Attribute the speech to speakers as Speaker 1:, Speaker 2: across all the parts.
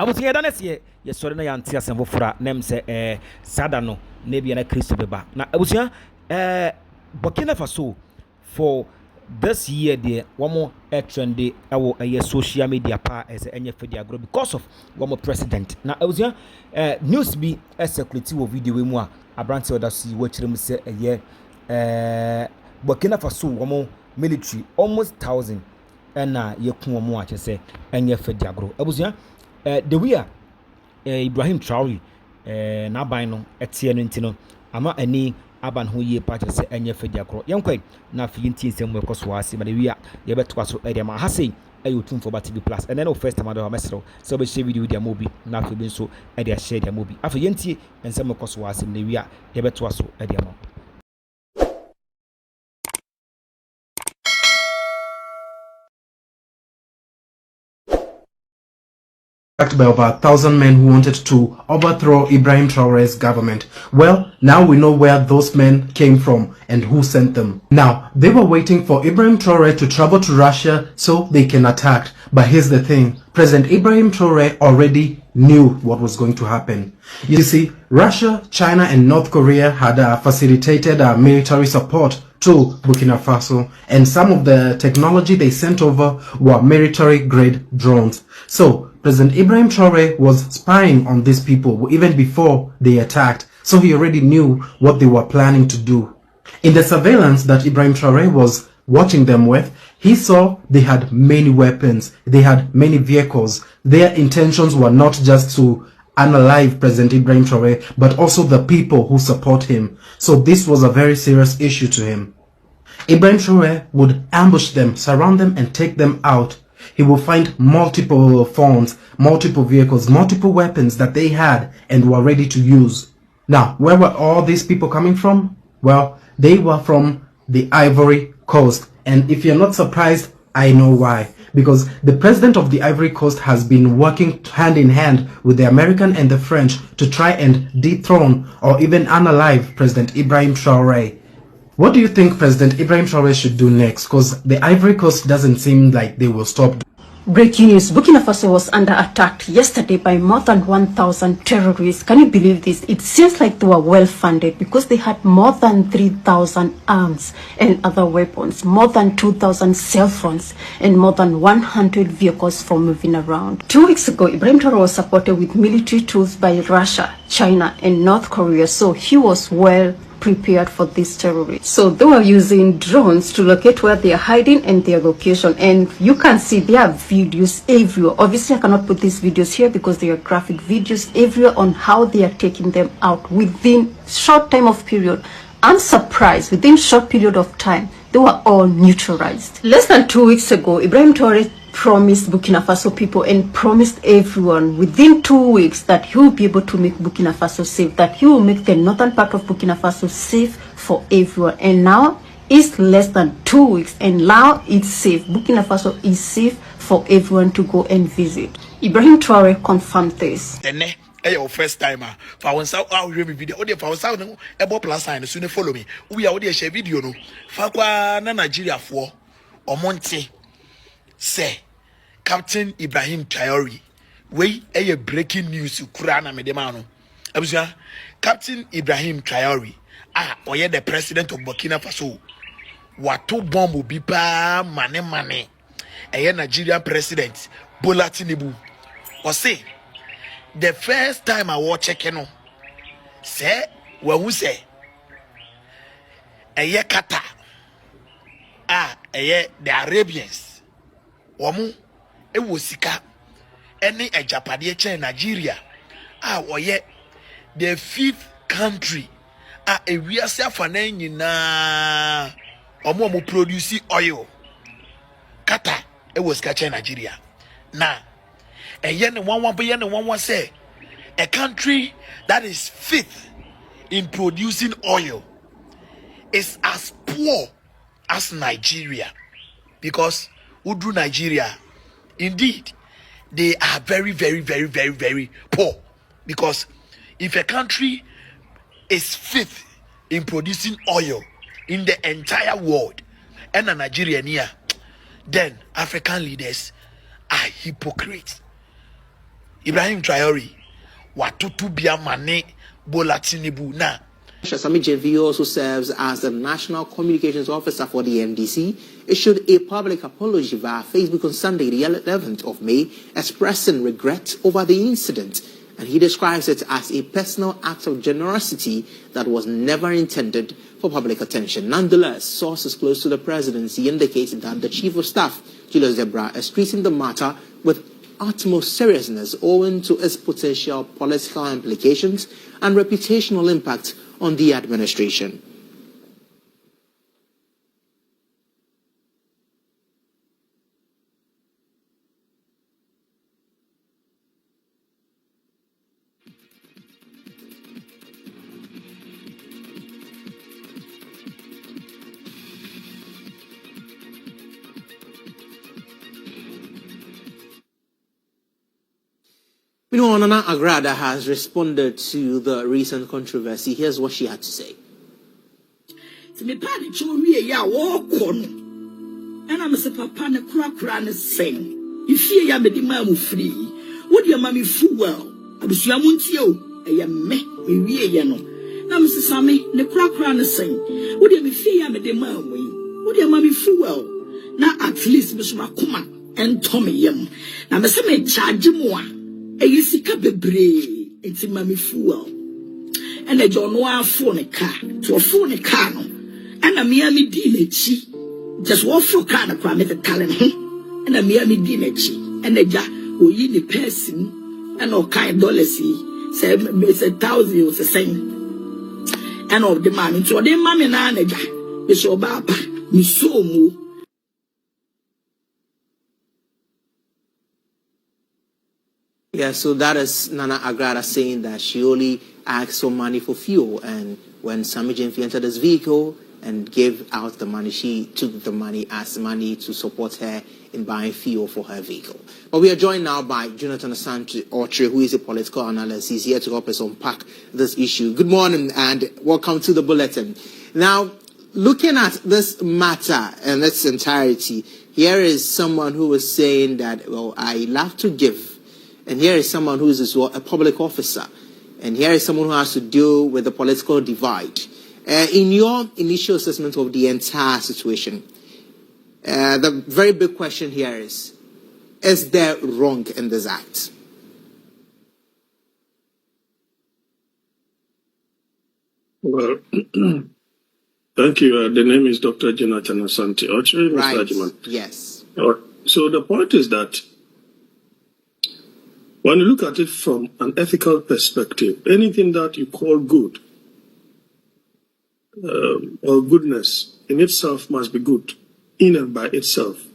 Speaker 1: was here done ye sorry na yantia sembo fra nem se sada no na bia na Kristo beba na abusua Burkina Faso for this year there one more trendy our social media pa as enye fedia grow because of one more president na abusua news be security wo video we mu a abrante oda si wo kire mu se Burkina Faso one more military almost 1,000 na yekun omo a chese enye fedia grow abusua the we are Ibrahim Traore na ban no etie no ntino ama ani aban ho ye pa chese enye fedia grow yenkwan na fi nti nsem wekoso ase ma the we are ye beto aso area ma hase ayotum for TV plus and then the first time I do mesro so be share video dia mobi na fi bi so e dia share dia mobi afa yentie nsem wekoso ase ma the we are ye beto aso area ma
Speaker 2: by over 1,000 men who wanted to overthrow Ibrahim Traore's government. Well, now we know where those men came from and who sent them. Now, they were waiting for Ibrahim Traore to travel to Russia so they can attack. But here's the thing, President Ibrahim Traore already knew what was going to happen. You see, Russia, China and North Korea had facilitated military support to Burkina Faso, and some of the technology they sent over were military-grade drones. So, President Ibrahim Traore was spying on these people even before they attacked, so he already knew what they were planning to do. In the surveillance that Ibrahim Traore was watching them with, he saw they had many weapons, they had many vehicles. Their intentions were not just to unalive President Ibrahim Traore, but also the people who support him. So this was a very serious issue to him. Ibrahim Traore would ambush them, surround them and take them out. He will find multiple phones, multiple vehicles, multiple weapons that they had and were ready to use. Now, where were all these people coming from? Well, they were from the Ivory Coast. And if you're not surprised, I know why. Because the president of the Ivory Coast has been working hand in hand with the American and the French to try and dethrone or even unalive President Ibrahim Traore. What do you think President Ibrahim Traore should do next? Because the Ivory Coast doesn't seem like they will stop.
Speaker 3: Breaking news, Burkina Faso was under attack yesterday by more than 1,000 terrorists. Can you believe this? It seems like they were well funded because they had more than 3,000 arms and other weapons, more than 2,000 cell phones, and more than 100 vehicles for moving around. 2 weeks ago, Ibrahim Traore was supported with military tools by Russia, China, and North Korea, so he was well prepared for these terrorists. So they were using drones to locate where they are hiding and their location, and you can see there are videos everywhere. Obviously I cannot put these videos here because they are graphic videos everywhere on how they are taking them out within short time of period. I'm surprised within short period of time they were all neutralized. Less than 2 weeks ago, Ibrahim Traore promised Burkina Faso people and promised everyone within 2 weeks that he will be able to make Burkina Faso safe, that he will make the northern part of Burkina Faso safe for everyone. And now it's less than 2 weeks and now it's safe. Burkina Faso is safe for everyone to go and visit. Ibrahim Traore confirmed this.
Speaker 4: Your first timer for one sound our video or for sound about plus sign soon follow me. We are share video no Fakwa na Nigeria for Omonte say Captain Ibrahim Traore we a breaking news Kurana medemano. Abuja Captain Ibrahim Traore oye the president of Burkina Faso watu bomb bi pa mane a Nigeria president Bola Tinubu or say the first time I was checking on, say, what we say, a year Qatar, a year the Arabians, Wamu, a Wusika, any a Japanese in Nigeria, or yet the 5th country, a we are self-financing na, or more produce oil. Qatar, it was catching Nigeria. Now, and yen one say a country that is 5th in producing oil is as poor as Nigeria, because Udu Nigeria indeed they are very poor, because if a country is 5th in producing oil in the entire world and a Nigeria near, then African leaders are hypocrites. Ibrahim Traore watutu bia mane Bola Tinubu na.
Speaker 5: Sami JV also serves as the National Communications Officer for the NDC, issued a public apology via Facebook on Sunday, the 11th of May, expressing regret over the incident. And he describes it as a personal act of generosity that was never intended for public attention. Nonetheless, sources close to the presidency indicated that the Chief of Staff, Julius Debra, is treating the matter with utmost seriousness owing to its potential political implications and reputational impact on the administration. Meanwhile, Nana Agrada has responded to the recent controversy. Here's what she had to say.
Speaker 6: Eyisika bebre enti mami fuel ena jono afo ne car to afo ne car no ena miami di nechi just wo afo car na kwa me tale no ena miami di nechi ena ja oyi ne person ena o kai dollars say $1,000 or say ena of the man so the mami na ja be so ba pa mi so mu.
Speaker 5: Yeah, so that is Nana Agrada saying that she only asked for money for fuel, and when Sami Jenfi entered this vehicle and gave out the money, she took the money as money to support her in buying fuel for her vehicle. But we are joined now by Jonathan Asante-Otre, who is a political analyst. He's here to help us unpack this issue. Good morning and welcome to the bulletin. Now, looking at this matter in its entirety, here is someone who was saying that, well, I love to give. And here is someone who is as well a public officer. And here is someone who has to deal with the political divide. In your initial assessment of the entire situation, the very big question here is there wrong in this act?
Speaker 7: Well, thank you. The name is Dr. Jonathan Asante-Otre,
Speaker 5: Right.
Speaker 7: Mr. Ajiman.
Speaker 5: Yes.
Speaker 7: So the point is that when you look at it from an ethical perspective, anything that you call good or goodness in itself must be good in and by itself.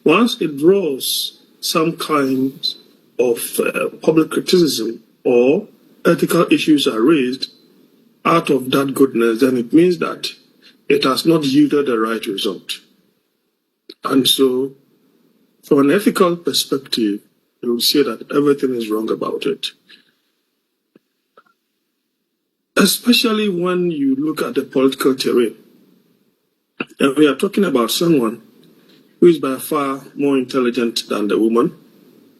Speaker 7: Once it draws some kind of public criticism or ethical issues are raised out of that goodness, then it means that it has not yielded the right result. And so, from an ethical perspective, you will see that everything is wrong about it. Especially when you look at the political terrain. And we are talking about someone who is by far more intelligent than the woman,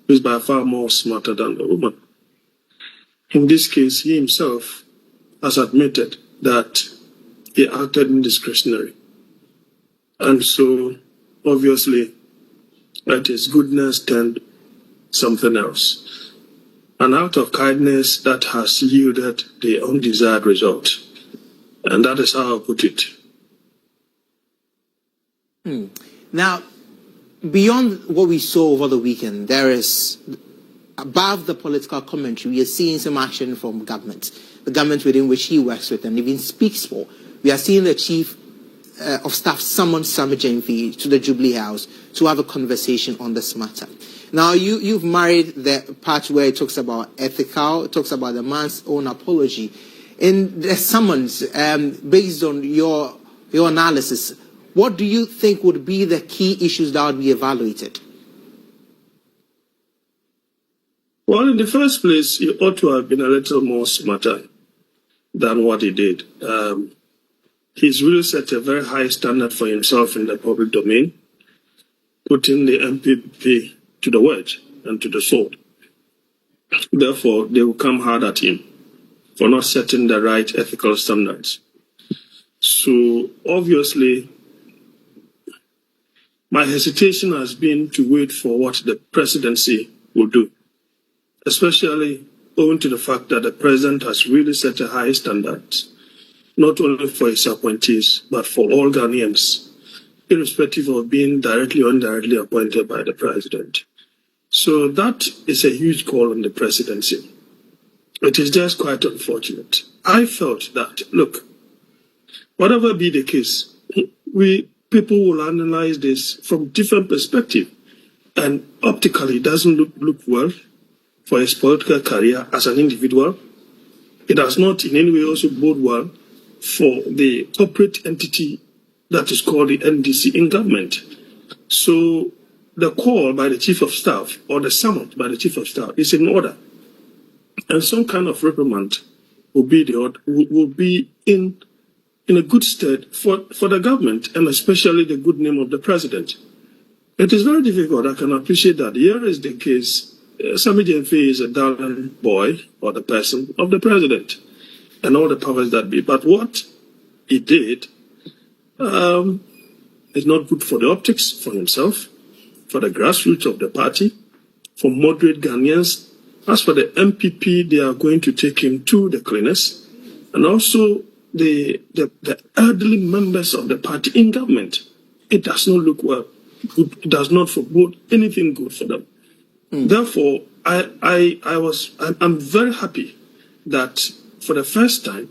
Speaker 7: who is by far more smarter than the woman. In this case, he himself has admitted that he acted indiscretionary. And so, obviously, that his goodness turned something else. And out of kindness, that has yielded the undesired result. And that is how I put it.
Speaker 5: Now, beyond what we saw over the weekend, there is, above the political commentary, we are seeing some action from government, the government within which he works with and even speaks for. We are seeing the Chief of Staff summon Sami Jenfi to the Jubilee House to have a conversation on this matter. Now, you've married the part where it talks about ethical, it talks about the man's own apology. In the summons, based on your analysis, what do you think would be the key issues that would be evaluated?
Speaker 7: Well, in the first place, he ought to have been a little more smarter than what he did. He's really set a very high standard for himself in the public domain, putting the MPP to the wedge and to the sword. Therefore, they will come hard at him for not setting the right ethical standards. So obviously, my hesitation has been to wait for what the presidency will do, especially owing to the fact that the president has really set a high standard, not only for his appointees, but for all Ghanaians, irrespective of being directly or indirectly appointed by the president. So that is a huge call on the presidency. It is just quite unfortunate. I felt that, look, whatever be the case, people will analyze this from different perspectives, and optically it doesn't look well for his political career as an individual. It does not in any way also bode well for the corporate entity that is called the NDC in government. So the call by the chief of staff or the summons by the chief of staff is in order, and some kind of reprimand will be in a good stead for the government, and especially the good name of the president. It is very difficult. I can appreciate that. Here is the case. Sammy Jenfe is a darling boy or the person of the president and all the powers that be. But what he did is not good for the optics, for himself, for the grassroots of the party, for moderate Ghanaians. As for the MPP, they are going to take him to the cleaners, and also the elderly members of the party in government. It does not look well. It does not forebode anything good for them. Therefore, I'm very happy that for the first time,